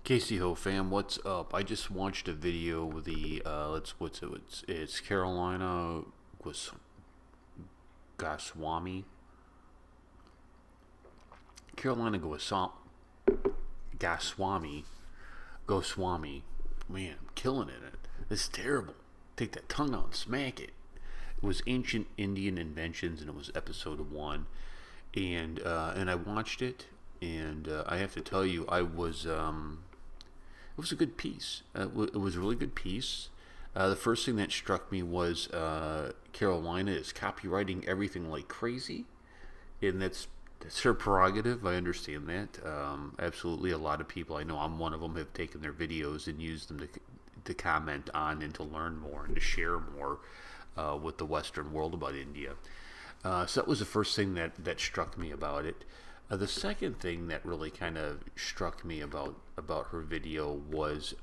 Casey Ho fam, what's up? I just watched a video with the it's Karolina Goswami. Carolina Goswami. Goswami. Man, I'm killing it. It's terrible. Take that tongue out and smack it. It was Ancient Indian Inventions, and it was episode 1. And I watched it, and I have to tell you, it was a good piece. It was a really good piece. The first thing that struck me was Carolina is copywriting everything like crazy, and that's her prerogative. I understand that. Absolutely, a lot of people, I know I'm one of them, have taken their videos and used them to comment on and to learn more and to share more with the Western world about India. So that was the first thing that struck me about it. The second thing that really kind of struck me about her video was,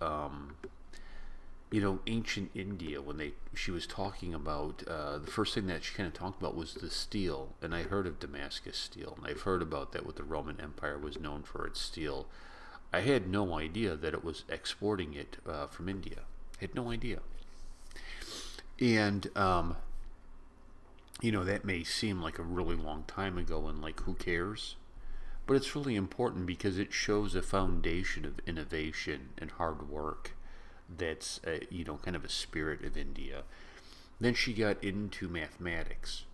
ancient India. When she was talking about the first thing that she kind of talked about was the steel, and I heard of Damascus steel, and I've heard about that. What the Roman Empire was known for its steel. I had no idea that it was exporting it from India. I had no idea, and that may seem like a really long time ago, and like who cares? But it's really important because it shows a foundation of innovation and hard work that's, kind of a spirit of India. Then she got into mathematics.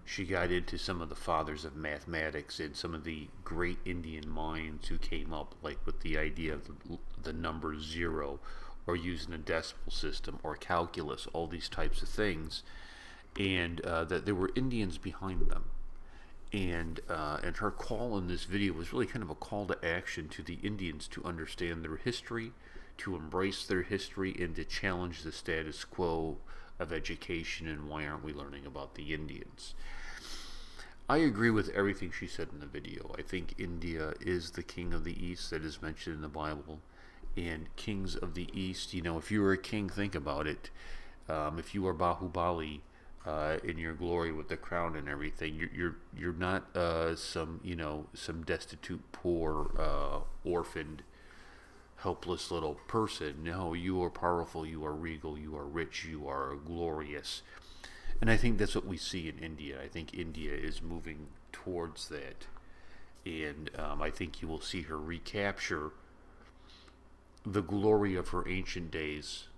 She got into some of the fathers of mathematics and some of the great Indian minds who came up like with the idea of the number 0 or using a decimal system or calculus, all these types of things, and that there were Indians behind them. And her call in this video was really kind of a call to action to the Indians to understand their history, to embrace their history, and to challenge the status quo of education. And why aren't we learning about the Indians? I agree with everything she said in the video. I think India is the king of the East that is mentioned in the Bible. And kings of the East, if you were a king, think about it. If you are Bahubali, in your glory with the crown and everything, you're not some destitute, poor, orphaned, helpless little person. No, you are powerful, you are regal, you are rich, you are glorious. And I think that's what we see in India. I think India is moving towards that, and I think you will see her recapture the glory of her ancient days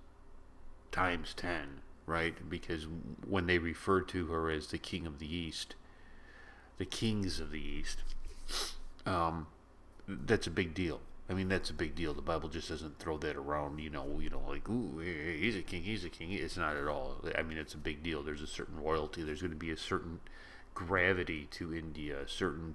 times 10. Right? Because when they refer to her as the king of the East, the kings of the East, that's a big deal. I mean, that's a big deal. The Bible just doesn't throw that around, like, ooh, he's a king, he's a king. It's not at all. I mean, it's a big deal. There's a certain royalty. There's going to be a certain gravity to India, a certain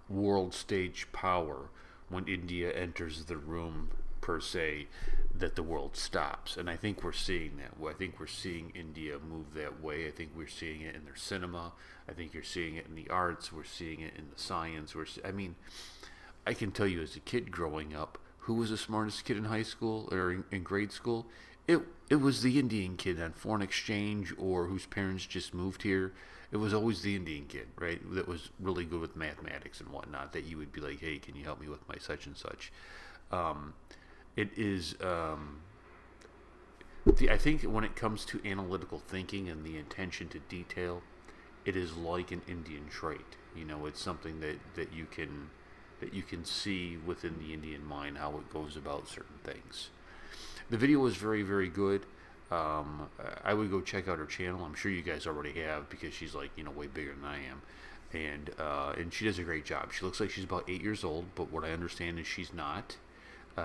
world stage power when India enters the room, per se, that the world stops. And I think we're seeing that. I think we're seeing India move that way. I think we're seeing it in their cinema. I think you're seeing it in the arts. We're seeing it in the science. I can tell you, as a kid growing up, who was the smartest kid in high school or in grade school? It was the Indian kid on foreign exchange or whose parents just moved here. It was always the Indian kid, right, that was really good with mathematics and whatnot, that you would be like, hey, can you help me with my such and such? It is, I think when it comes to analytical thinking and the attention to detail, it is like an Indian trait. It's something that you can see within the Indian mind, how it goes about certain things. The video was very, very good. I would go check out her channel. I'm sure you guys already have, because she's like, way bigger than I am. And she does a great job. She looks like she's about 8 years old, but what I understand is she's not.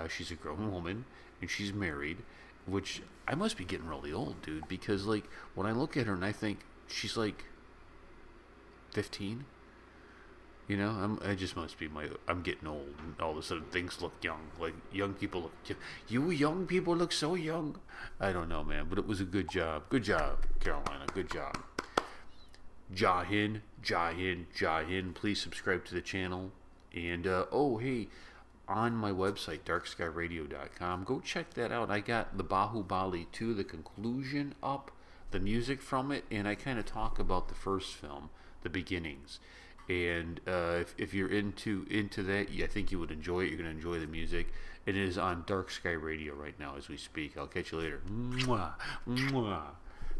She's a grown woman, and she's married, which I must be getting really old, dude, because, like, when I look at her and I think she's, like, 15, I just must be I'm getting old, and all of a sudden things look young, like, young people look, you young people look so young. I don't know, man, but it was a good job. Good job, Carolina, good job. Jahin, Jahin, Jahin, please subscribe to the channel, and, oh, hey, on my website, darkskyradio.com. Go check that out. I got the Bahubali 2, the conclusion up, the music from it, and I kind of talk about the first film, the beginnings. And if you're into that, I think you would enjoy it. You're going to enjoy the music. It is on Dark Sky Radio right now as we speak. I'll catch you later. Mwah, mwah.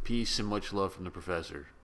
Peace and much love from the professor.